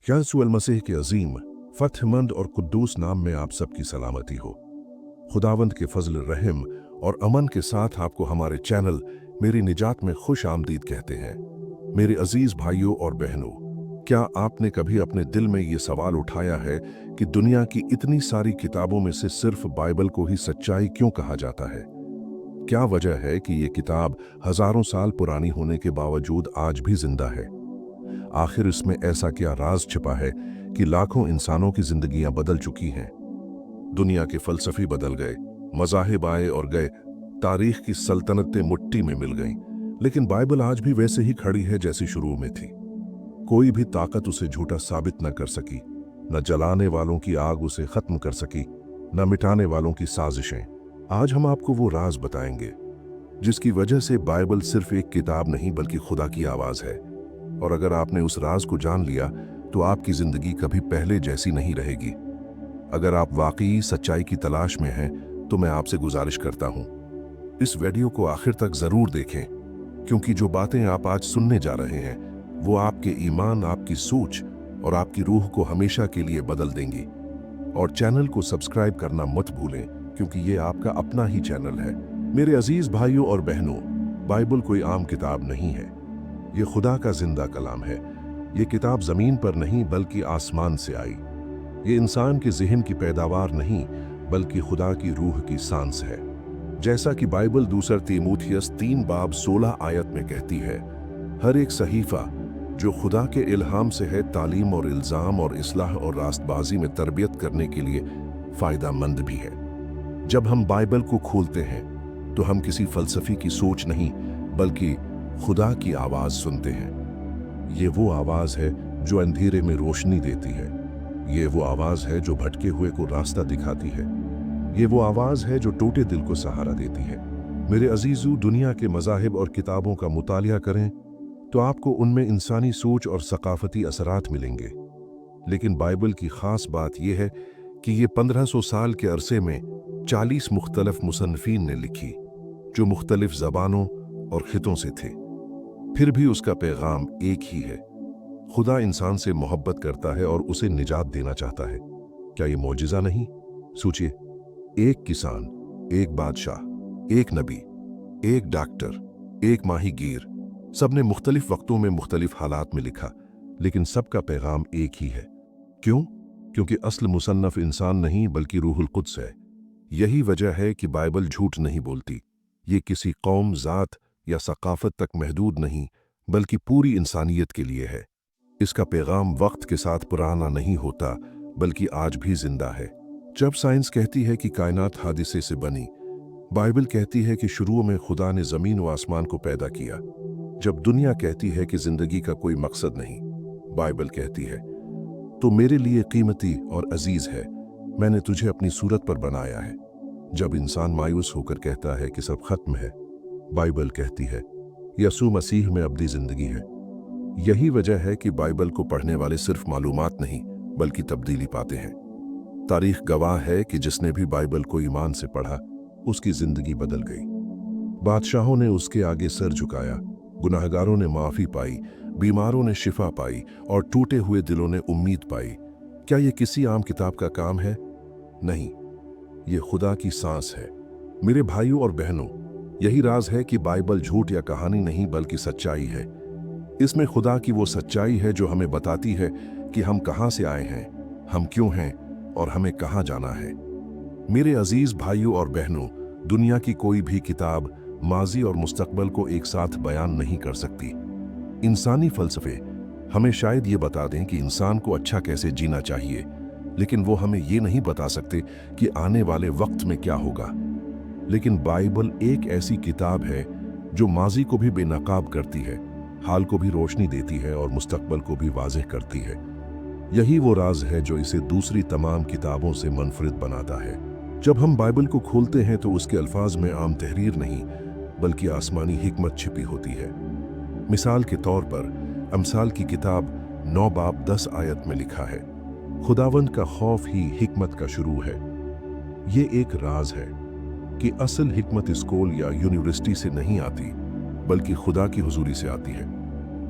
यीशु मसीह के अजीम, फतहमंद और कुद्दूस नाम में आप सबकी सलामती हो। खुदावंद के फजल रहम और अमन के साथ आपको हमारे चैनल मेरी निजात में खुश आमदीद कहते हैं। मेरे अजीज भाइयों और बहनों, क्या आपने कभी अपने दिल में ये सवाल उठाया है कि दुनिया की इतनी सारी किताबों में से सिर्फ बाइबल को ही सच्चाई क्यों कहा जाता है? क्या वजह है कि ये किताब हजारों साल पुरानी होने के बावजूद आज भी जिंदा है? आखिर इसमें ऐसा क्या राज छिपा है कि लाखों इंसानों की जिंदगियां बदल चुकी हैं? दुनिया के फलसफी बदल गए, मज़ाहिब आए और गए, तारीख की सल्तनतें मुट्ठी में मिल गईं, लेकिन बाइबल आज भी वैसे ही खड़ी है जैसी शुरू में थी। कोई भी ताकत उसे झूठा साबित न कर सकी, न जलाने वालों की आग उसे खत्म कर सकी, न मिटाने वालों की साजिशें। आज हम आपको वो राज बताएंगे जिसकी वजह से बाइबल सिर्फ एक किताब नहीं बल्कि खुदा की आवाज है। और अगर आपने उस राज को जान लिया तो आपकी जिंदगी कभी पहले जैसी नहीं रहेगी। अगर आप वाकई सच्चाई की तलाश में हैं तो मैं आपसे गुजारिश करता हूं, इस वीडियो को आखिर तक जरूर देखें, क्योंकि जो बातें आप आज सुनने जा रहे हैं वो आपके ईमान, आपकी सोच और आपकी रूह को हमेशा के लिए बदल देंगी। और चैनल को सब्सक्राइब करना मत भूलें, क्योंकि ये आपका अपना ही चैनल है। मेरे अजीज भाइयों और बहनों, बाइबल कोई आम किताब नहीं है, ये खुदा का जिंदा कलाम है। ये किताब जमीन पर नहीं बल्कि आसमान से आई। ये इंसान के जिहन की पैदावार नहीं बल्कि खुदा की रूह की सांस है। जैसा कि बाइबल दूसरा तीमुथियुस 3 बाब 16 आयत में कहती है, हर एक सहीफा जो खुदा के इल्हाम से है तालीम और इल्जाम और इस्लाह और रास्तबाजी में तरबियत करने के लिए फायदा मंद भी है। जब हम बाइबल को खोलते हैं तो हम किसी फलसफी की सोच नहीं बल्कि खुदा की आवाज सुनते हैं। ये वो आवाज है जो अंधेरे में रोशनी देती है। ये वो आवाज है जो भटके हुए को रास्ता दिखाती है। ये वो आवाज है जो टूटे दिल को सहारा देती है। मेरे अजीजों, दुनिया के मज़ाहिब और किताबों का मुतालिया करें तो आपको उनमें इंसानी सोच और सकाफती असरात मिलेंगे, लेकिन बाइबल की खास बात यह है कि ये 1500 साल के अरसे में 40 मुख्तलिफ मुसन्निफीन ने लिखी, जो मुख्तलिफ ज़बानों और खितों से थे। फिर भी उसका पैगाम एक ही है, खुदा इंसान से मोहब्बत करता है और उसे निजात देना चाहता है। क्या ये मौजिज़ा नहीं? सोचिए, एक किसान, एक बादशाह, एक नबी, एक डॉक्टर, एक माहीगीर, सबने मुख्तलिफ वक्तों में मुख्तलिफ हालात में लिखा, लेकिन सबका पैगाम एक ही है। क्यों? क्योंकि असल मुसन्नफ इंसान नहीं बल्कि रूहुल कुद्स है। यही वजह है कि बाइबल झूठ नहीं बोलती। ये किसी कौम, जात या सकाफत तक महदूद नहीं बल्कि पूरी इंसानियत के लिए है। इसका पैगाम वक्त के साथ पुराना नहीं होता बल्कि आज भी जिंदा है। जब साइंस कहती है कि कायनात हादिसे से बनी, बाइबल कहती है कि शुरू में खुदा ने जमीन व आसमान को पैदा किया। जब दुनिया कहती है कि जिंदगी का कोई मकसद नहीं, बाइबल कहती है तो मेरे लिए कीमती और अजीज है, मैंने तुझे अपनी सूरत पर बनाया है। जब इंसान मायूस होकर कहता है कि सब खत्म है, बाइबल कहती है यीशु मसीह में अब्दी जिंदगी है। यही वजह है कि बाइबल को पढ़ने वाले सिर्फ मालूमात नहीं बल्कि तब्दीली पाते हैं। तारीख गवाह है कि जिसने भी बाइबल को ईमान से पढ़ा उसकी जिंदगी बदल गई। बादशाहों ने उसके आगे सर झुकाया, गुनाहगारों ने माफी पाई, बीमारों ने शिफा पाई और टूटे हुए दिलों ने उम्मीद पाई। क्या ये किसी आम किताब का काम है? नहीं, ये खुदा की सांस है। मेरे भाइयों और बहनों, यही राज है कि बाइबल झूठ या कहानी नहीं बल्कि सच्चाई है। इसमें खुदा की वो सच्चाई है जो हमें बताती है कि हम कहां से आए हैं, हम क्यों हैं और हमें कहां जाना है। मेरे अजीज भाइयों और बहनों, दुनिया की कोई भी किताब माजी और मुस्तकबल को एक साथ बयान नहीं कर सकती। इंसानी फलसफे हमें शायद ये बता दें कि इंसान को अच्छा कैसे जीना चाहिए, लेकिन वो हमें ये नहीं बता सकते कि आने वाले वक्त में क्या होगा। लेकिन बाइबल एक ऐसी किताब है जो माजी को भी बेनकाब करती है, हाल को भी रोशनी देती है और मुस्तकबल को भी वाज़ेह करती है। यही वो राज है जो इसे दूसरी तमाम किताबों से मुनफरिद बनाता है। जब हम बाइबल को खोलते हैं तो उसके अल्फाज में आम तहरीर नहीं बल्कि आसमानी हिकमत छिपी होती है। मिसाल के तौर पर अमसाल की किताब 9 बाब 10 आयत में लिखा है, खुदावंद का खौफ ही हिकमत का शुरू है। ये एक राज है कि असल हिकमत स्कूल या यूनिवर्सिटी से नहीं आती बल्कि खुदा की हुजूरी से आती है।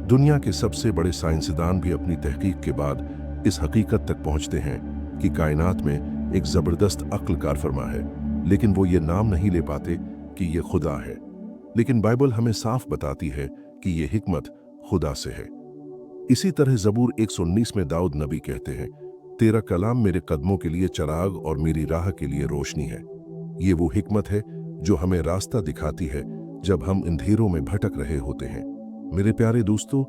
दुनिया के सबसे बड़े साइंसदान भी अपनी तहकीक के बाद इस हकीकत तक पहुंचते हैं कि कायनात में एक ज़बरदस्त अक्ल कार फरमा है, लेकिन वो ये नाम नहीं ले पाते कि ये खुदा है। लेकिन बाइबल हमें साफ बताती है कि ये हिकमत खुदा से है। इसी तरह ज़बूर 119 में दाऊद नबी कहते हैं, तेरा कलाम मेरे कदमों के लिए चराग और मेरी राह के लिए रोशनी है। ये वो हिकमत है जो हमें रास्ता दिखाती है जब हम अंधेरों में भटक रहे होते हैं। मेरे प्यारे दोस्तों,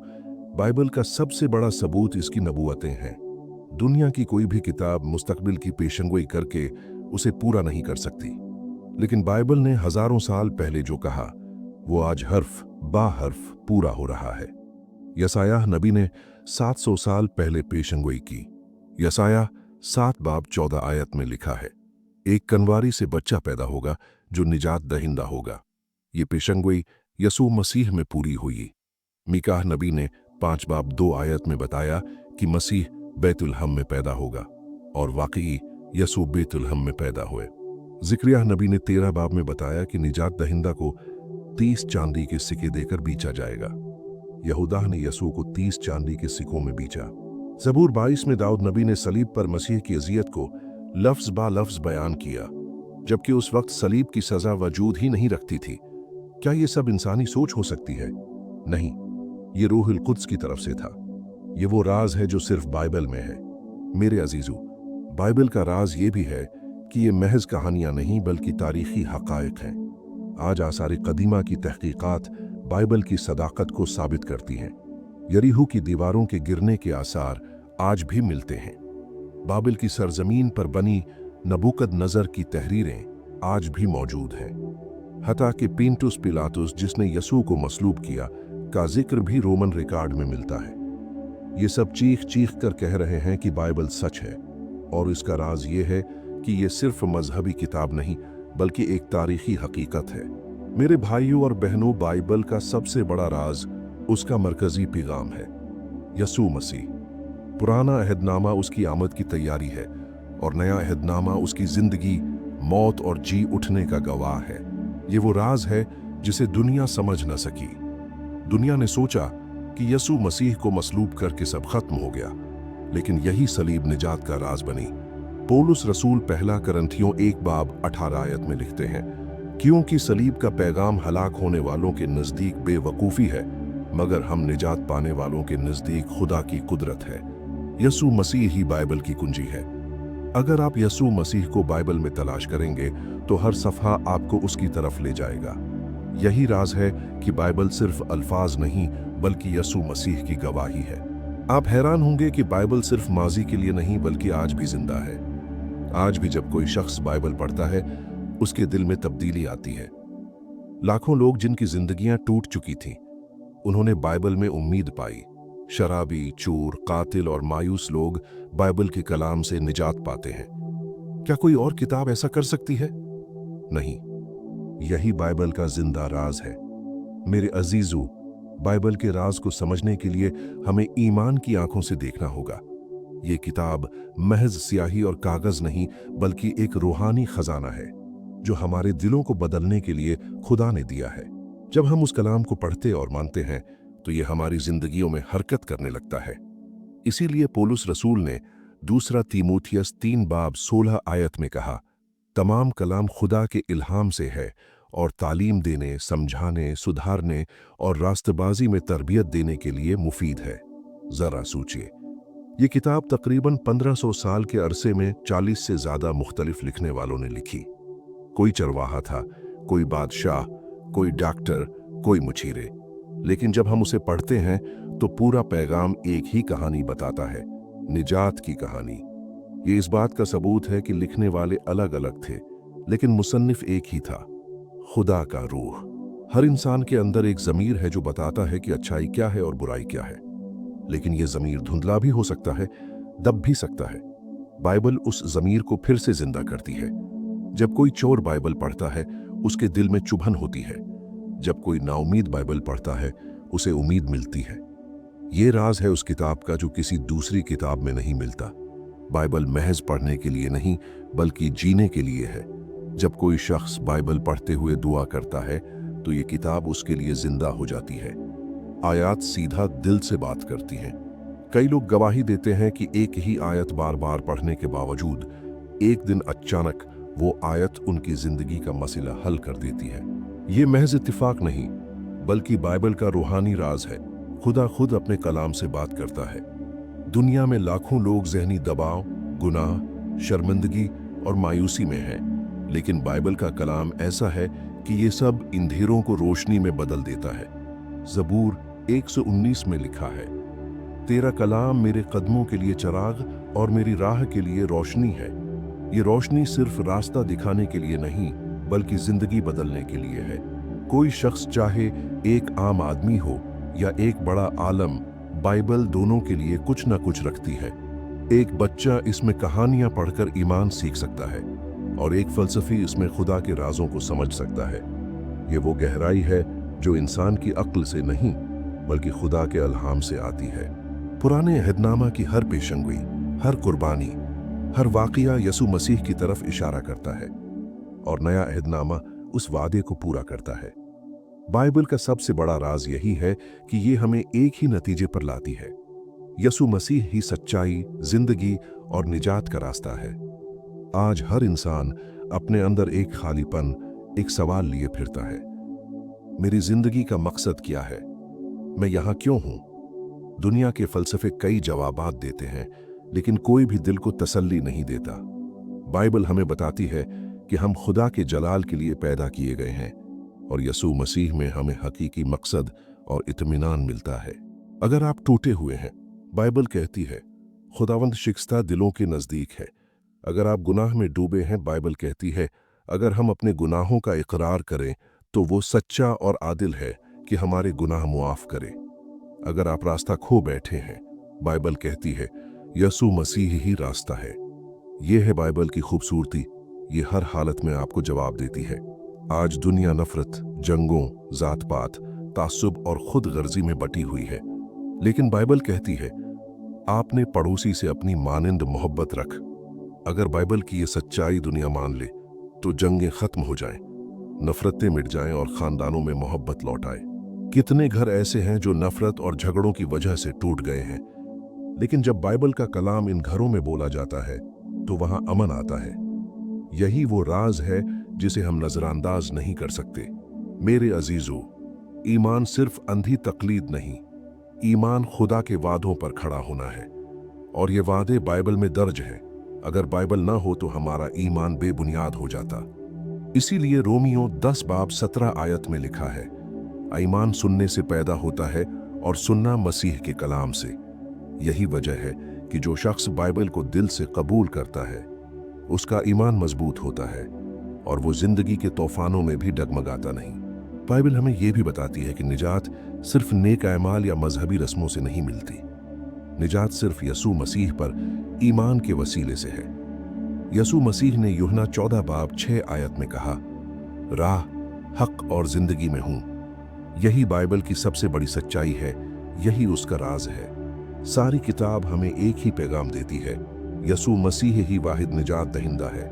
बाइबल का सबसे बड़ा सबूत इसकी नबूवतें हैं। दुनिया की कोई भी किताब मुस्तकबिल की पेशंगोई करके उसे पूरा नहीं कर सकती, लेकिन बाइबल ने हजारों साल पहले जो कहा वो आज हर्फ बा हर्फ पूरा हो रहा है। यसायाह नबी ने 700 साल पहले पेशंगोई की। यसायाह 7 बाब 14 आयत में लिखा है, एक कनवारी से बच्चा पैदा होगा जो निजात दहिंदा होगा। ये पेशंगोई यसू मसीह में पूरी हुई। मीकाह नबी ने 5 बाब 2 आयत में बताया कि मसीह बैतुलहम में पैदा होगा, और वाकई यसू बैतुलहम में पैदा हुए। जिक्रिया नबी ने 13 बाब में बताया कि निजात दहिंदा को 30 चांदी के सिक्के देकर बेचा जाएगा। यहूदा ने यसू को 30 चांदी के सिक्कों में बेचा। ज़बूर 22 में दाऊद नबी ने सलीब पर मसीह की अजियत को लफ्ज़ बा लफ्ज़ बयान किया, जबकि उस वक्त सलीब की सज़ा वजूद ही नहीं रखती थी। क्या ये सब इंसानी सोच हो सकती है? नहीं, ये रूहुल कुद्स की तरफ से था। ये वो राज है जो सिर्फ बाइबल में है। मेरे अजीजों, बाइबल का राज ये भी है कि ये महज कहानियां नहीं बल्कि तारीखी हक़ाइक़ हैं। आज आसार कदीमा की तहकीकात बाइबल की सदाकत को साबित करती हैं। यरीहो की दीवारों के गिरने के आसार आज भी मिलते हैं। बाबिल की सरजमीन पर बनी नबूकदनज़र की तहरीरें आज भी मौजूद हैं। हता कि पिंटुस पिलातुस, जिसने यसू को मसलूब किया, का जिक्र भी रोमन रिकॉर्ड में मिलता है। ये सब चीख चीख कर कह रहे हैं कि बाइबल सच है, और इसका राज ये है कि ये सिर्फ मजहबी किताब नहीं बल्कि एक तारीखी हकीकत है। मेरे भाइयों और बहनों, बाइबल का सबसे बड़ा राज उसका मरकजी पैगाम है, यसू मसीह। पुराना अहदनामा उसकी आमद की तैयारी है, और नया अहदनामा उसकी जिंदगी, मौत और जी उठने का गवाह है। ये वो राज है जिसे दुनिया समझ न सकी। दुनिया ने सोचा कि यसू मसीह को मसलूब करके सब खत्म हो गया, लेकिन यही सलीब निजात का राज बनी। पौलुस रसूल पहला करंथियों 1 बाब 18 आयत में लिखते हैं, क्योंकि सलीब का पैगाम हलाक होने वालों के नज़दीक बेवकूफ़ी है, मगर हम निजात पाने वालों के नज़दीक खुदा की कुदरत है। यसू मसीह ही बाइबल की कुंजी है। अगर आप यसू मसीह को बाइबल में तलाश करेंगे तो हर सफ़हा आपको उसकी तरफ ले जाएगा। यही राज है कि बाइबल सिर्फ अल्फाज नहीं बल्कि यसू मसीह की गवाही है। आप हैरान होंगे कि बाइबल सिर्फ माजी के लिए नहीं बल्कि आज भी जिंदा है। आज भी जब कोई शख्स बाइबल पढ़ता है, उसके दिल में तब्दीली आती है। लाखों लोग जिनकी जिंदगियां टूट चुकी थीं, उन्होंने बाइबल में उम्मीद पाई। शराबी, चोर, कातिल और मायूस लोग बाइबल के कलाम से निजात पाते हैं। क्या कोई और किताब ऐसा कर सकती है? नहीं, यही बाइबल का जिंदा राज है। मेरे अजीजों, बाइबल के राज को समझने के लिए हमें ईमान की आंखों से देखना होगा। ये किताब महज स्याही और कागज नहीं बल्कि एक रूहानी खजाना है जो हमारे दिलों को बदलने के लिए खुदा ने दिया है। जब हम उस कलाम को पढ़ते और मानते हैं तो ये हमारी जिंदगियों में हरकत करने लगता है। इसीलिए पौलुस रसूल ने 2 तीमुथियुस 3 बाब 16 आयत में कहा, तमाम कलाम खुदा के इल्हाम से है और तालीम देने, समझाने, सुधारने और रास्तबाजी में तरबियत देने के लिए मुफीद है। जरा सोचिए, ये किताब तकरीबन 1500 साल के अरसे में 40 से ज्यादा मुख्तलिफ लिखने वालों ने लिखी। कोई चरवाहा था, कोई बादशाह, कोई डॉक्टर, कोई मुचीरे, लेकिन जब हम उसे पढ़ते हैं तो पूरा पैगाम एक ही कहानी बताता है, निजात की कहानी। ये इस बात का सबूत है कि लिखने वाले अलग अलग थे, लेकिन मुसन्निफ एक ही था, खुदा का रूह। हर इंसान के अंदर एक ज़मीर है जो बताता है कि अच्छाई क्या है और बुराई क्या है, लेकिन यह ज़मीर धुंधला भी हो सकता है, दब भी सकता है। बाइबल उस ज़मीर को फिर से जिंदा करती है। जब कोई चोर बाइबल पढ़ता है, उसके दिल में चुभन होती है। जब कोई नाउमीद बाइबल पढ़ता है, उसे उम्मीद मिलती है। ये राज है उस किताब का जो किसी दूसरी किताब में नहीं मिलता। बाइबल महज पढ़ने के लिए नहीं बल्कि जीने के लिए है। जब कोई शख्स बाइबल पढ़ते हुए दुआ करता है तो ये किताब उसके लिए जिंदा हो जाती है। आयात सीधा दिल से बात करती हैं। कई लोग गवाही देते हैं कि एक ही आयत बार बार पढ़ने के बावजूद एक दिन अचानक वो आयत उनकी जिंदगी का मसला हल कर देती है। ये महज इत्तिफाक नहीं, बल्कि बाइबल का रूहानी राज है। खुदा खुद अपने कलाम से बात करता है। दुनिया में लाखों लोग ज़हनी दबाव, गुनाह, शर्मिंदगी और मायूसी में हैं, लेकिन बाइबल का कलाम ऐसा है कि ये सब अंधेरों को रोशनी में बदल देता है। ज़बूर 119 में लिखा है, तेरा कलाम मेरे कदमों के लिए चिराग और मेरी राह के लिए रोशनी है। ये रोशनी सिर्फ रास्ता दिखाने के लिए नहीं, बल्कि जिंदगी बदलने के लिए है। कोई शख्स चाहे एक आम आदमी हो या एक बड़ा आलम, बाइबल दोनों के लिए कुछ न कुछ रखती है। एक बच्चा इसमें कहानियां पढ़कर ईमान सीख सकता है और एक फलसफी इसमें खुदा के राजों को समझ सकता है। ये वो गहराई है जो इंसान की अक्ल से नहीं, बल्कि खुदा के अल्हाम से आती है। पुराने अहदनामा की हर पेशंगोई, हर कुर्बानी, हर वाक़या यसु मसीह की तरफ इशारा करता है और नया अहदनामा उस वादे को पूरा करता है। बाइबल का सबसे बड़ा राज यही है कि ये हमें एक ही नतीजे पर लाती है। यसु मसीह ही सच्चाई, जिंदगी और निजात का रास्ता है। आज हर इंसान अपने अंदर एक खालीपन, एक सवाल लिए फिरता है। मेरी जिंदगी का मकसद क्या है? मैं यहाँ क्यों हूँ? दुनिया के फलसफे कई जवाबात देते हैं, लेकिन कोई भी दिल को तसल्ली नहीं देता। बाइबल हमें बताती है कि हम खुदा के जलाल के लिए पैदा किए गए हैं और यसू मसीह में हमें हकीकी मकसद और इत्मीनान मिलता है। अगर आप टूटे हुए हैं, बाइबल कहती है खुदावंद शिकस्ता दिलों के नज़दीक है। अगर आप गुनाह में डूबे हैं, बाइबल कहती है अगर हम अपने गुनाहों का इकरार करें तो वो सच्चा और आदिल है कि हमारे गुनाह मुआफ करे। अगर आप रास्ता खो बैठे हैं, बाइबल कहती है यसू मसीह ही रास्ता है। ये है बाइबल की खूबसूरती। ये हर हालत में आपको जवाब देती है। आज दुनिया नफरत, जंगों, जात पात, तासुब और खुद गर्जी में बटी हुई है, लेकिन बाइबल कहती है आपने पड़ोसी से अपनी मानिंद मोहब्बत रख। अगर बाइबल की ये सच्चाई दुनिया मान ले तो जंगें खत्म हो जाएं, नफरतें मिट जाएं और खानदानों में मोहब्बत लौट आए। कितने घर ऐसे हैं जो नफरत और झगड़ों की वजह से टूट गए हैं, लेकिन जब बाइबल का कलाम इन घरों में बोला जाता है तो वहां अमन आता है। यही वो राज है जिसे हम नजरअंदाज नहीं कर सकते। मेरे अजीजों, ईमान सिर्फ अंधी तकलीद नहीं, ईमान खुदा के वादों पर खड़ा होना है और ये वादे बाइबल में दर्ज हैं। अगर बाइबल ना हो तो हमारा ईमान बेबुनियाद हो जाता। इसीलिए रोमियो 10 बाब 17 आयत में लिखा है, ईमान सुनने से पैदा होता है और सुनना मसीह के कलाम से। यही वजह है कि जो शख्स बाइबल को दिल से कबूल करता है उसका ईमान मजबूत होता है और वो जिंदगी के तूफानों में भी डगमगाता नहीं। बाइबल हमें यह भी बताती है कि निजात सिर्फ नेक अमाल या मजहबी रस्मों से नहीं मिलती। निजात सिर्फ यसू मसीह पर ईमान के वसीले से है। यसू मसीह ने यूहन्ना 14 बाब 6 आयत में कहा, राह, हक और जिंदगी में हूं। यही बाइबल की सबसे बड़ी सच्चाई है, यही उसका राज है। सारी किताब हमें एक ही पैगाम देती है, यसू मसीह ही वाहिद निजात दहिंदा है।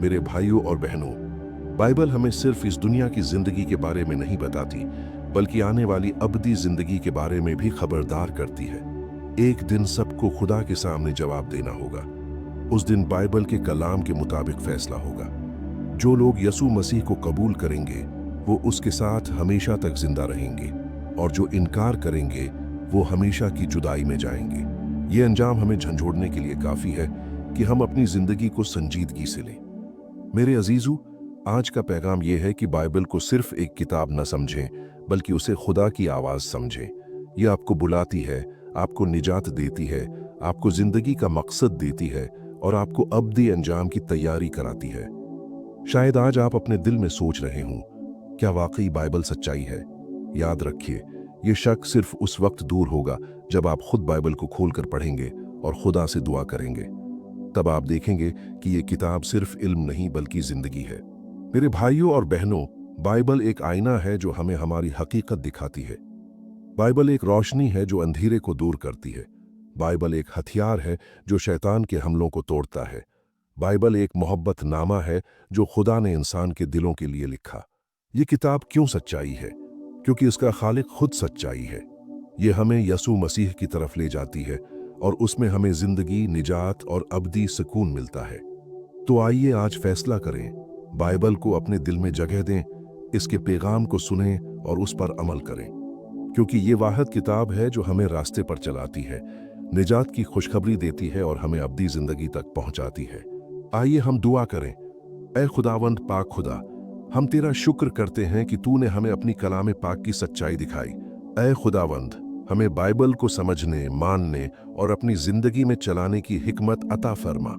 मेरे भाइयों और बहनों, बाइबल हमें सिर्फ इस दुनिया की जिंदगी के बारे में नहीं बताती, बल्कि आने वाली अबदी जिंदगी के बारे में भी खबरदार करती है। एक दिन सबको खुदा के सामने जवाब देना होगा। उस दिन बाइबल के कलाम के मुताबिक फैसला होगा। जो लोग यसू मसीह को कबूल करेंगे वो उसके साथ हमेशा तक जिंदा रहेंगे और जो इनकार करेंगे वो हमेशा की जुदाई में जाएंगे। ये अंजाम हमें झंझोड़ने के लिए काफी है कि हम अपनी जिंदगी को संजीदगी से लें। मेरे अजीजों, आज का पैगाम यह है कि बाइबल को सिर्फ एक किताब न समझें, बल्कि उसे खुदा की आवाज समझें। यह आपको बुलाती है, आपको निजात देती है, आपको जिंदगी का मकसद देती है और आपको अब्दी अंजाम की तैयारी कराती है। शायद आज आप अपने दिल में सोच रहे हों, क्या वाकई बाइबल सच्चाई है? याद रखिए, ये शक सिर्फ उस वक्त दूर होगा जब आप खुद बाइबल को खोलकर पढ़ेंगे और खुदा से दुआ करेंगे। तब आप देखेंगे कि ये किताब सिर्फ इल्म नहीं बल्कि जिंदगी है। मेरे भाइयों और बहनों, बाइबल एक आईना है जो हमें हमारी हकीकत दिखाती है। बाइबल एक रोशनी है जो अंधेरे को दूर करती है। बाइबल एक हथियार है जो शैतान के हमलों को तोड़ता है। बाइबल एक मोहब्बत नामा है जो खुदा ने इंसान के दिलों के लिए लिखा। ये किताब क्यों सच्चाई है? क्योंकि इसका खालिक खुद सच्चाई है। ये हमें यसू मसीह की तरफ ले जाती है, और उसमें हमें जिंदगी, निजात और अबदी सुकून मिलता है। तो आइए आज फैसला करें, बाइबल को अपने दिल में जगह दें, इसके पैगाम को सुनें और उस पर अमल करें, क्योंकि ये वाहिद किताब है जो हमें रास्ते पर चलाती है, निजात की खुशखबरी देती है और हमें अबदी जिंदगी तक पहुंचाती है। आइए हम दुआ करें। ऐ खुदावंद पाक खुदा, हम तेरा शुक्र करते हैं कि तूने हमें अपनी कलाम पाक की सच्चाई दिखाई। ऐ खुदावंद, हमें बाइबल को समझने, मानने और अपनी जिंदगी में चलाने की हिकमत अता फरमा।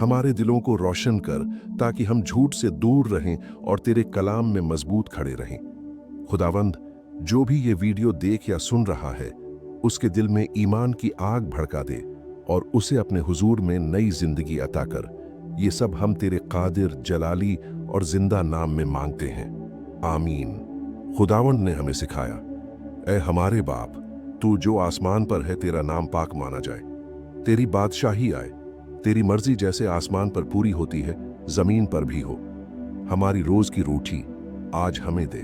हमारे दिलों को रोशन कर ताकि हम झूठ से दूर रहें और तेरे कलाम में मजबूत खड़े रहें। खुदावंद, जो भी ये वीडियो देख या सुन रहा है, उसके दिल में ईमान की आग भड़का दे और उसे अपने हुजूर में नई जिंदगी अता कर। ये सब हम तेरे कादिर, जलाली और जिंदा नाम में मांगते हैं, आमीन। खुदावंद ने हमें सिखाया, ऐ हमारे बाप, तू जो आसमान पर है, तेरा नाम पाक माना जाए, तेरी बादशाही आए, तेरी मर्जी जैसे आसमान पर पूरी होती है, जमीन पर भी हो। हमारी रोज की रोटी आज हमें दे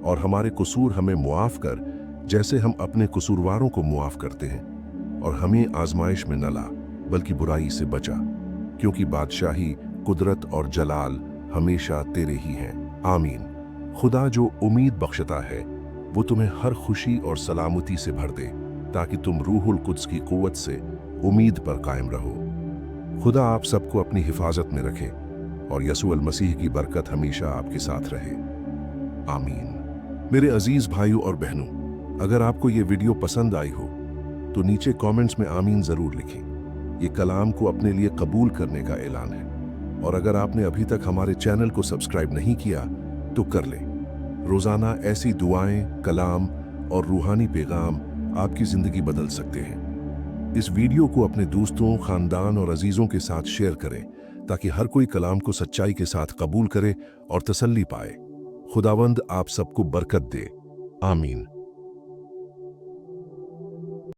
और हमारे कसूर हमें मुआफ कर, जैसे हम अपने कसूरवारों को मुआफ करते हैं, और हमें आजमाइश में न ला, बल्कि बुराई से बचा, क्योंकि बादशाही, कुदरत और जलाल हमेशा तेरे ही हैं, आमीन। खुदा जो उम्मीद बख्शता है, वो तुम्हें हर खुशी और सलामती से भर दे, ताकि तुम रूहुल कुद्स की कुव्वत से उम्मीद पर कायम रहो। खुदा आप सबको अपनी हिफाजत में रखे और यसू अल मसीह की बरकत हमेशा आपके साथ रहे, आमीन। मेरे अजीज भाइयों और बहनों, अगर आपको ये वीडियो पसंद आई हो तो नीचे कमेंट्स में आमीन जरूर लिखें। ये कलाम को अपने लिए कबूल करने का ऐलान है। और अगर आपने अभी तक हमारे चैनल को सब्सक्राइब नहीं किया तो कर लें। रोजाना ऐसी दुआएं, कलाम और रूहानी पैगाम आपकी जिंदगी बदल सकते हैं। इस वीडियो को अपने दोस्तों, खानदान और अजीजों के साथ शेयर करें, ताकि हर कोई कलाम को सच्चाई के साथ कबूल करे और तसल्ली पाए। खुदावंद आप सबको बरकत दे, आमीन।